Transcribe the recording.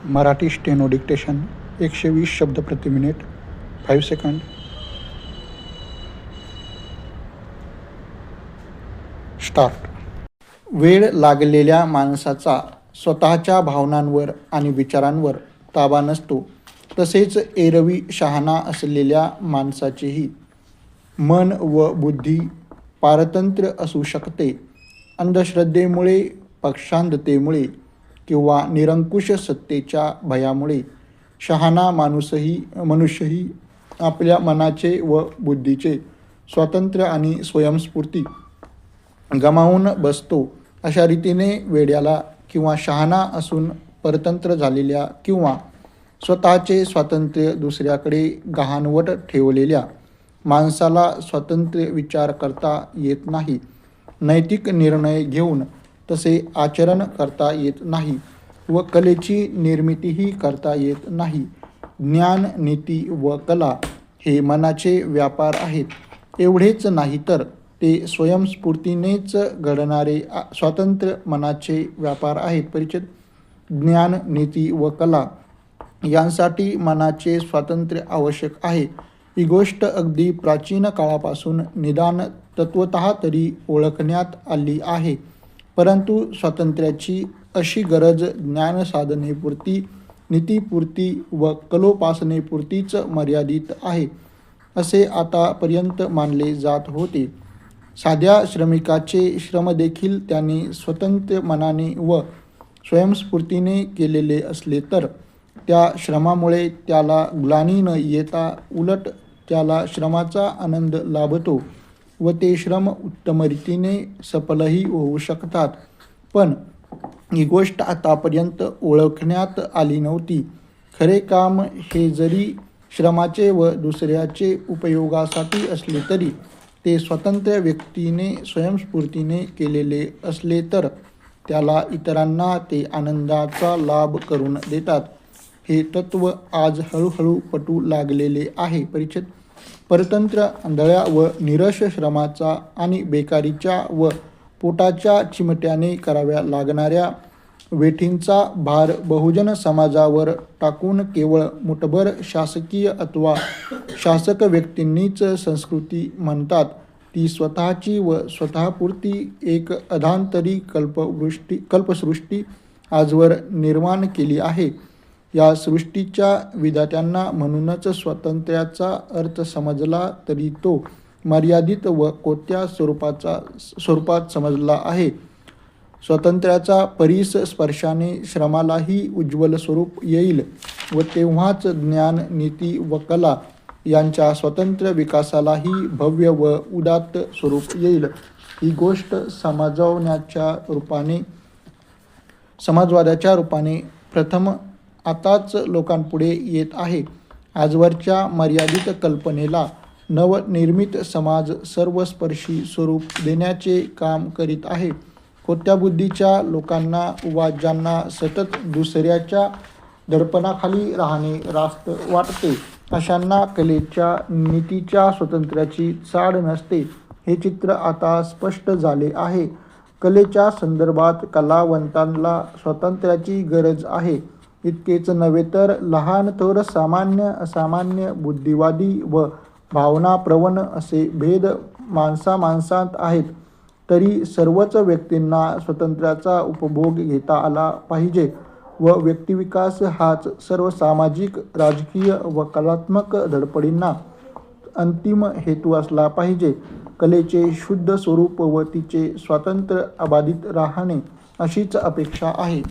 Marathi steno dictation 120 शब्द प्रति minute 5 second. Start. वेळ लागलेल्या माणसाचा स्वतःच्या भावनांवर आणि विचारांवर ताबा नसतो, तसेच एरवी शहाणा असलेल्या माणसाचेही मन व बुद्धी पारतंत्र्य असू शकते. अंधश्रद्धेमुळे, पक्षांधतेमुळे किंवा निरंकुश सत्तेच्या भयामुळे शहाणा मनुष्यही आपल्या मनाचे व बुद्धीचे स्वातंत्र्य आणि स्वयंस्फूर्ती गमावून बसतो. अशा रीतीने वेड्याला किंवा शहाणा असून परतंत्र झालेल्या किंवा स्वतःचे स्वातंत्र्य दुसऱ्याकडे गहाणवट ठेवलेल्या माणसाला स्वतंत्र विचार करता येत नाही, नैतिक निर्णय घेऊन तसे आचरण करता येत नाही व कलेची निर्मितीही करता येत नाही. ज्ञान, नीती व कला हे मनाचे व्यापार आहेत. एवढेच नाही तर ते स्वयंस्फूर्तीनेच घडणारे स्वतंत्र मनाचे व्यापार आहेत. परिच्छेद. ज्ञान, नीती व कला यांसाठी मनाचे स्वातंत्र्य आवश्यक आहे. ही गोष्ट अगदी प्राचीन काळापासून निदान तत्वतः तरी ओळखण्यात आली आहे. परंतु स्वातंत्र्याची अशी गरज ज्ञानसाधनेपुरती, नीतीपुरती व कलोपासनेपुरतीच मर्यादित आहे, असे आतापर्यंत मानले जात होते. साध्या श्रमिकाचे श्रमदेखील त्याने स्वतंत्र मनाने व स्वयंस्फूर्तीने केलेले असले तर त्या श्रमामुळे त्याला ग्लानी न येता उलट त्याला श्रमाचा आनंद लाभतो व ते श्रम उत्तम रीतीने सफलही होऊ शकतात. पण ही गोष्ट आतापर्यंत ओळखण्यात आली नव्हती. खरे काम हे जरी श्रमाचे व दुसऱ्याचे उपयोगासाठी असले तरी ते स्वतंत्र व्यक्तीने स्वयंस्फूर्तीने केलेले असले तर त्याला इतरांना ते आनंदाचा लाभ करून देतात. हे तत्व आज हळूहळू पटू लागलेले आहे. परिच्छेद. परतंत्र, आंधळ्या व निरश श्रमाचा आणि बेकारीच्या व पोटाच्या चिमट्याने कराव्या लागणाऱ्या वेठींचा भार बहुजन समाजावर टाकून केवळ मुठभर शासकीय अथवा शासक व्यक्तींनीच संस्कृती म्हणतात ती स्वतःची व स्वतःपुरती एक अधांतरी कल्पसृष्टी आजवर निर्माण केली आहे. या सृष्टीच्या विधात्यांना म्हणूनच स्वातंत्र्याचा अर्थ समजला तरी तो मर्यादित व कोत्या स्वरूपात समजला आहे. स्वातंत्र्याचा परीस स्पर्शाने श्रमालाही उज्ज्वल स्वरूप येईल व तेव्हाच ज्ञान, नीती व कला यांच्या स्वतंत्र विकासालाही भव्य व उदात्त स्वरूप येईल. ही गोष्ट समाजवादाच्या रूपाने प्रथम आताच लोकांपुढे येत आहे. आजवरच्या मर्यादित कल्पनेला नवनिर्मित समाज सर्वस्पर्शी स्वरूप देण्याचे काम करीत आहे. कोत्या बुद्धीच्या लोकांना वा ज्यांना सतत दुसऱ्याच्या दडपणाखाली राहणे रास्त वाटते, अशांना कलेच्या, नीतीच्या स्वातंत्र्याची चाड नसते, हे चित्र आता स्पष्ट झाले आहे. कलेच्या संदर्भात कलावंतांना स्वातंत्र्याची गरज आहे. इतकेच नव्हे तर लहान थोर, सामान्य असामान्य, बुद्धिवादी व भावनाप्रवण असे भेद माणसात आहेत. तरी सर्वच व्यक्तींना स्वातंत्र्याचा उपभोग घेता आला पाहिजे व व्यक्तिविकास हाच सर्व सामाजिक, राजकीय व कलात्मक धडपडींना अंतिम हेतू असला पाहिजे. कलेचे शुद्ध स्वरूप व तिचे स्वातंत्र्य अबाधित राहणे अशीच अपेक्षा आहे.